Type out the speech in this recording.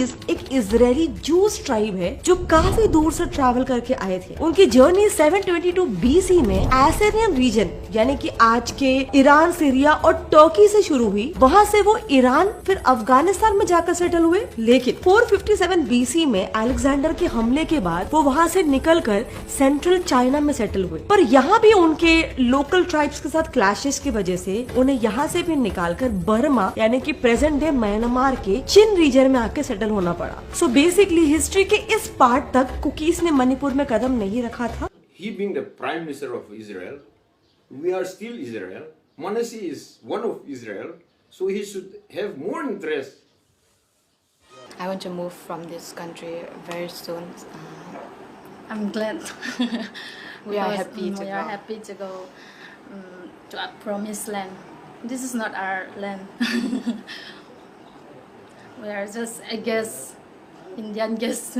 एक Israeli juice tribe है जो काफी दूर से ट्रैवल करके आए थे। उनकी जर्नी 722 बीसी में एसेरियन रीजन यानी कि आज के ईरान, सीरिया और टर्की से शुरू हुई। वहाँ से वो ईरान फिर अफगानिस्तान में जाकर सेटल हुए। लेकिन 457 बीसी में अलेक्जेंडर के हमले के बाद वो वहाँ से निकलकर सेंट्रल चाइना में सेटल हुए। पर यहाँ भी उनके लोकल ट्राइब्स के साथ क्लैशेस की वजह से उन्हें यहाँ से भी निकालकर बर्मा यानी कि प्रेजेंट डे म्यांमार के चिन रीजन में आके सेटल होना पड़ा। सो बेसिकली हिस्ट्री के इस पार्ट तक कुकीज ने मणिपुर में कदम नहीं रखा था। He being the prime minister of Israel, we are still Israel. Manasseh is one of Israel, so he should have more interest. I want to move from this country very soon. I'm glad. We are happy to we go. are happy to go to our promised land. This is not our land. We are just, I guess, Indian guests.